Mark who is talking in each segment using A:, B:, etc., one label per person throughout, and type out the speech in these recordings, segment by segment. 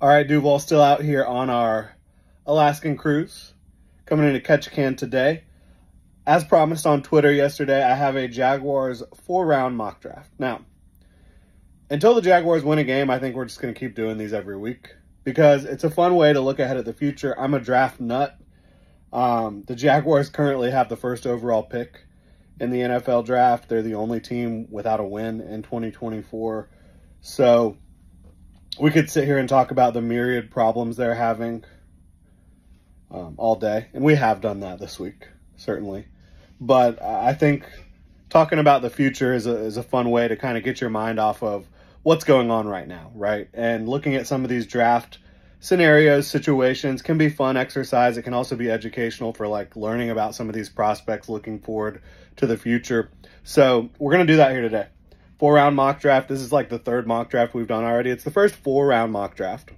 A: All right, Duval, still out here on our Alaskan cruise, coming into Ketchikan today. As promised on Twitter yesterday, I have a Jaguars 4-round mock draft. Now, until the Jaguars win a game, I think we're just going to keep doing these every week because it's a fun way to look ahead at the future. I'm a draft nut. The Jaguars currently have the first overall pick in the NFL draft. They're the only team without a win in 2024. So we could sit here and talk about the myriad problems they're having all day. And we have done that this week, certainly. But I think talking about the future is a fun way to kind of get your mind off of what's going on right now, right? And looking at some of these draft scenarios, situations can be fun exercise. It can also be educational for like learning about some of these prospects, looking forward to the future. So we're going to do that here today. 4-round mock draft. This is like the third mock draft we've done already. It's the first 4-round mock draft.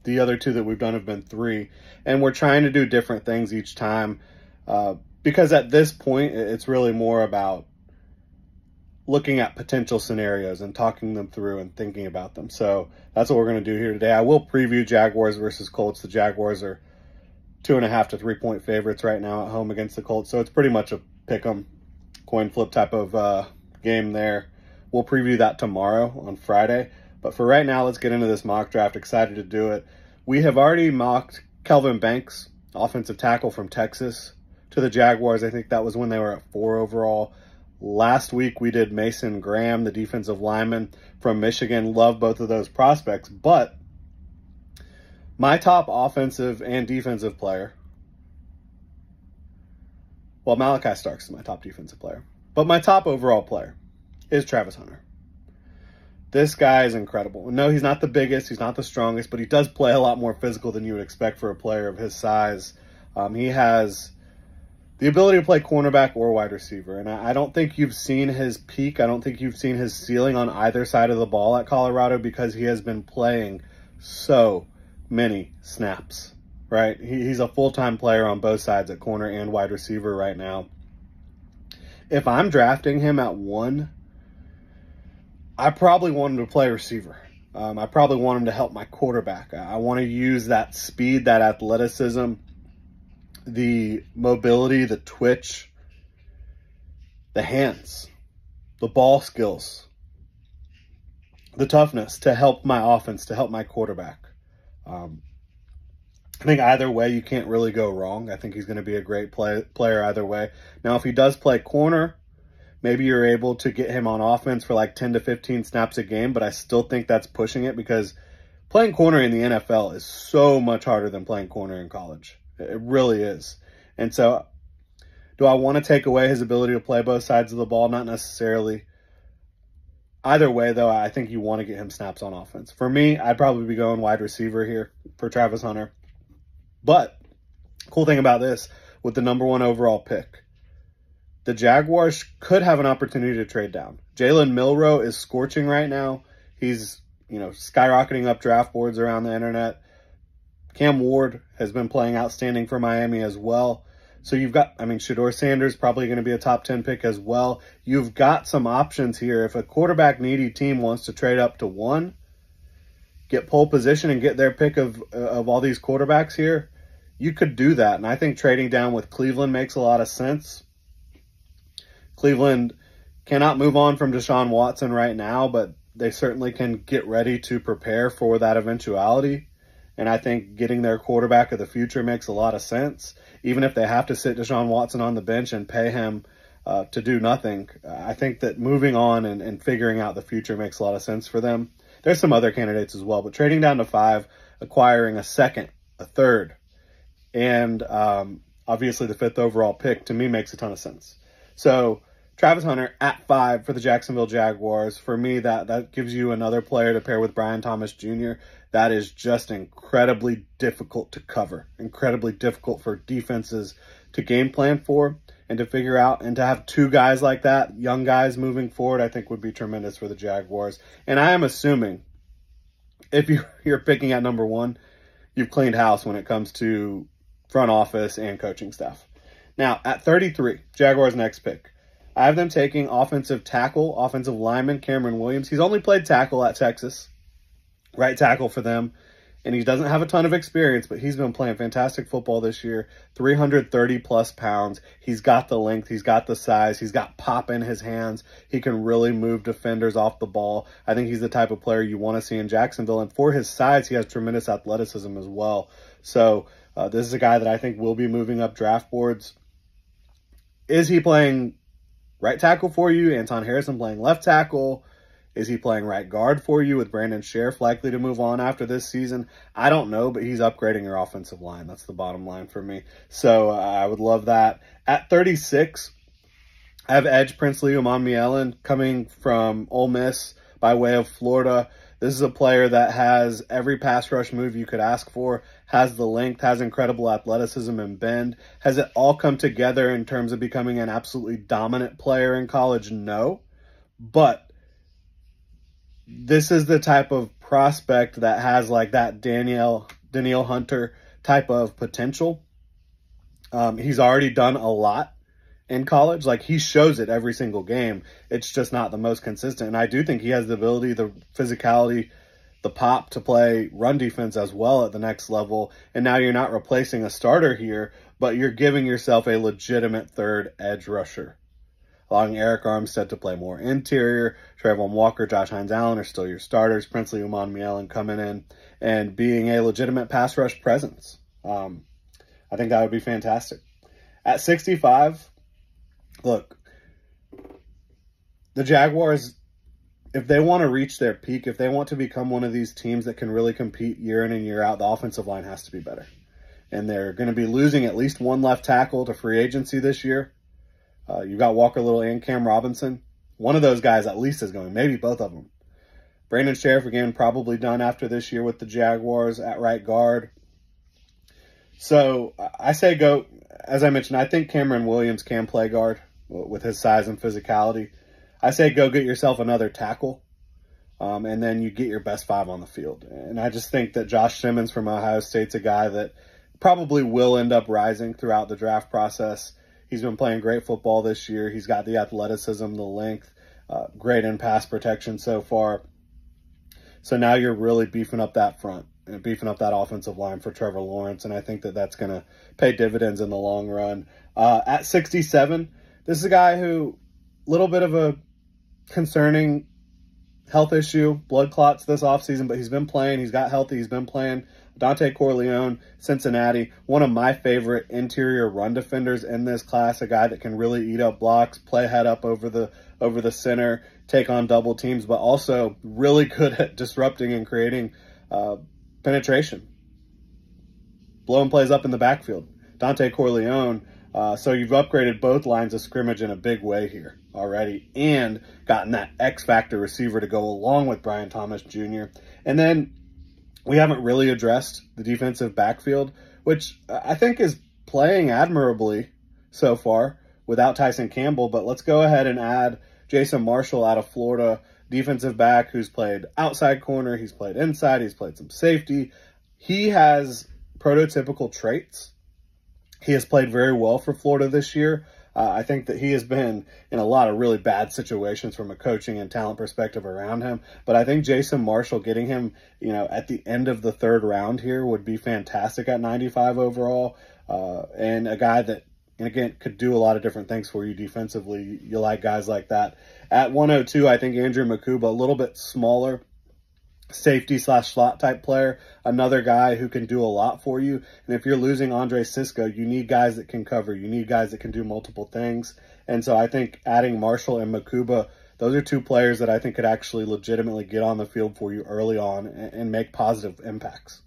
A: The other 2 that we've done have been 3. And we're trying to do different things each time because at this point, it's really more about looking at potential scenarios and talking them through and thinking about them. So that's what we're going to do here today. I will preview Jaguars versus Colts. The Jaguars are 2.5 to 3-point favorites right now at home against the Colts. So it's pretty much a pick 'em, coin flip type of game there. We'll preview that tomorrow on Friday. But for right now, let's get into this mock draft. Excited to do it. We have already mocked Kelvin Banks, offensive tackle from Texas, to the Jaguars. I think that was when they were at 4 overall. Last week, we did Mason Graham, the defensive lineman from Michigan. Love both of those prospects. But my top offensive and defensive player, well, Malachi Starks is my top defensive player. But my top overall player is Travis Hunter. This guy is incredible. No, he's not the biggest, he's not the strongest, but he does play a lot more physical than you would expect for a player of his size. He has the ability to play cornerback or wide receiver, and I don't think you've seen his peak. I don't think you've seen his ceiling on either side of the ball at Colorado because he has been playing so many snaps, right? He's a full-time player on both sides at corner and wide receiver right now. If I'm drafting him at 1, I probably want him to play receiver. I probably want him to help my quarterback. I want to use that speed, that athleticism, the mobility, the twitch, the hands, the ball skills, the toughness to help my offense, to help my quarterback. I think either way, you can't really go wrong. I think he's going to be a great player either way. Now, if he does play corner, maybe you're able to get him on offense for like 10 to 15 snaps a game, but I still think that's pushing it because playing corner in the NFL is so much harder than playing corner in college. It really is. And so do I want to take away his ability to play both sides of the ball? Not necessarily. Either way, though, I think you want to get him snaps on offense. For me, I'd probably be going wide receiver here for Travis Hunter. But cool thing about this, with the number 1 overall pick, the Jaguars could have an opportunity to trade down. Jalen Milroe is scorching right now. He's, skyrocketing up draft boards around the internet. Cam Ward has been playing outstanding for Miami as well. So you've got, Shedeur Sanders probably going to be a top 10 pick as well. You've got some options here. If a quarterback needy team wants to trade up to 1, get pole position and get their pick of all these quarterbacks here, you could do that. And I think trading down with Cleveland makes a lot of sense. Cleveland cannot move on from Deshaun Watson right now, but they certainly can get ready to prepare for that eventuality. And I think getting their quarterback of the future makes a lot of sense. Even if they have to sit Deshaun Watson on the bench and pay him to do nothing, I think that moving on and figuring out the future makes a lot of sense for them. There's some other candidates as well, but trading down to 5, acquiring a 2nd, a 3rd, and obviously the 5th overall pick, to me, makes a ton of sense. So Travis Hunter at 5 for the Jacksonville Jaguars. For me, that gives you another player to pair with Brian Thomas Jr. That is just incredibly difficult to cover, incredibly difficult for defenses to game plan for and to figure out. And to have 2 guys like that, young guys moving forward, I think would be tremendous for the Jaguars. And I am assuming if you're picking at number 1, you've cleaned house when it comes to front office and coaching staff. Now, at 33, Jaguars' next pick, I have them taking offensive tackle, offensive lineman Cameron Williams. He's only played tackle at Texas. right tackle for them. And he doesn't have a ton of experience, but he's been playing fantastic football this year. 330 plus pounds. He's got the length. He's got the size. He's got pop in his hands. He can really move defenders off the ball. I think he's the type of player you want to see in Jacksonville. And for his size, he has tremendous athleticism as well. So this is a guy that I think will be moving up draft boards. Is he playing right tackle for you? Anton Harrison playing left tackle? Is he playing right guard for you with Brandon Sheriff likely to move on after this season? I don't know, but he's upgrading your offensive line. That's the bottom line for me. So I would love that. At 36, I have edge Princely Umanmielen coming from Ole Miss by way of Florida. This is a player that has every pass rush move you could ask for, has the length, has incredible athleticism and bend. Has it all come together in terms of becoming an absolutely dominant player in college? No. But this is the type of prospect that has like that Danielle Hunter type of potential. He's already done a lot in college. Like, he shows it every single game. It's just not the most consistent. And I do think he has the ability, the physicality, the pop to play run defense as well at the next level. And now you're not replacing a starter here, but you're giving yourself a legitimate third edge rusher, allowing Eric Armstead to play more interior. Trayvon Walker, Josh Hines-Allen are still your starters. Princely Umanmielen coming in and being a legitimate pass rush presence. I think that would be fantastic. At 65, look, the Jaguars, if they want to reach their peak, if they want to become one of these teams that can really compete year in and year out, the offensive line has to be better. And they're going to be losing at least one left tackle to free agency this year. You've got Walker Little and Cam Robinson. One of those guys at least is going, maybe both of them. Brandon Sheriff, again, probably done after this year with the Jaguars at right guard. So I say go, as I mentioned, I think Cameron Williams can play guard with his size and physicality. I say go get yourself another tackle, and then you get your best 5 on the field. And I just think that Josh Simmons from Ohio State's a guy that probably will end up rising throughout the draft process. He's been playing great football this year. He's got the athleticism, the length, great in pass protection so far. So now you're really beefing up that front and beefing up that offensive line for Trevor Lawrence, and I think that that's going to pay dividends in the long run. At 67, this is a guy who, a little bit of a concerning health issue, blood clots this offseason, but he's been playing. He's got healthy. He's been playing. Dante Corleone, Cincinnati, one of my favorite interior run defenders in this class, a guy that can really eat up blocks, play head up over the center, take on double teams, but also really good at disrupting and creating penetration, blowing plays up in the backfield. Dante Corleone, so you've upgraded both lines of scrimmage in a big way here already and gotten that X-factor receiver to go along with Brian Thomas Jr. And then we haven't really addressed the defensive backfield, which I think is playing admirably so far without Tyson Campbell. But let's go ahead and add Jason Marshall out of Florida, defensive back who's played outside corner. He's played inside. He's played some safety. He has prototypical traits. He has played very well for Florida this year. I think that he has been in a lot of really bad situations from a coaching and talent perspective around him. But I think Jason Marshall, getting him, at the end of the 3rd round here would be fantastic at 95 overall. And a guy that, and again, could do a lot of different things for you defensively. You like guys like that. At 102, I think Andrew Makuba, a little bit smaller, safety/slot type player, another guy who can do a lot for you. And if you're losing Andre Cisco, you need guys that can cover. You need guys that can do multiple things. And so I think adding Marshall and Makuba, those are 2 players that I think could actually legitimately get on the field for you early on and make positive impacts.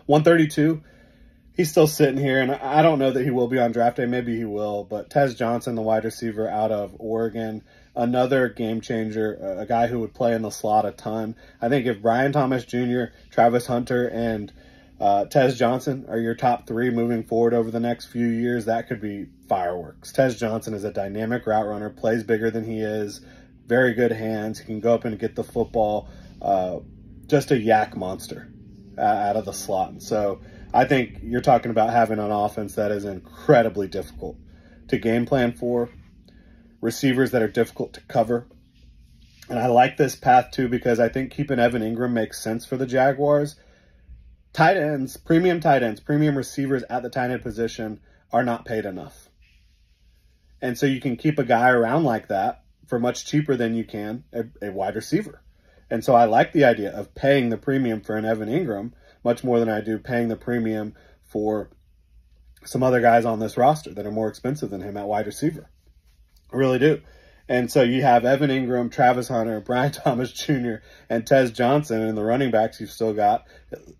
A: 132, he's still sitting here, and I don't know that he will be on draft day. Maybe he will, but Tez Johnson, the wide receiver out of Oregon, another game changer, a guy who would play in the slot a ton. I think if Brian Thomas Jr., Travis Hunter, and Tez Johnson are your top 3 moving forward over the next few years, that could be fireworks. Tez Johnson is a dynamic route runner, plays bigger than he is, very good hands. He can go up and get the football, just a yak monster out of the slot. And so I think you're talking about having an offense that is incredibly difficult to game plan for, receivers that are difficult to cover, And I like this path too because I think keeping Evan Ingram makes sense for the Jaguars. Tight ends, premium receivers at the tight end position are not paid enough. And so you can keep a guy around like that for much cheaper than you can a wide receiver. And so I like the idea of paying the premium for an Evan Ingram much more than I do paying the premium for some other guys on this roster that are more expensive than him at wide receiver. I really do. And so you have Evan Ingram, Travis Hunter, Brian Thomas Jr., and Tez Johnson, and the running backs you've still got,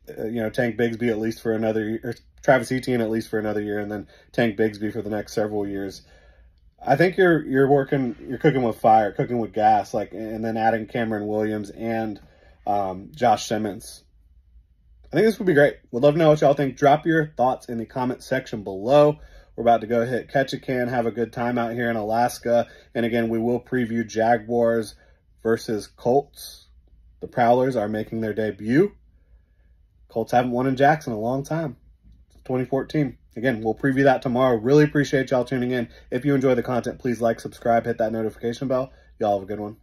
A: Tank Bigsby at least for another year, or Travis Etienne at least for another year, and then Tank Bigsby for the next several years. I think you're cooking with fire, cooking with gas, and then adding Cameron Williams and Josh Simmons. I think this would be great. Would love to know what y'all think. Drop your thoughts in the comment section below. We're about to go hit Ketchikan, have a good time out here in Alaska. And again, we will preview Jaguars versus Colts. The Prowlers are making their debut. Colts haven't won in Jackson in a long time. It's 2014. Again, we'll preview that tomorrow. Really appreciate y'all tuning in. If you enjoy the content, please like, subscribe, hit that notification bell. Y'all have a good one.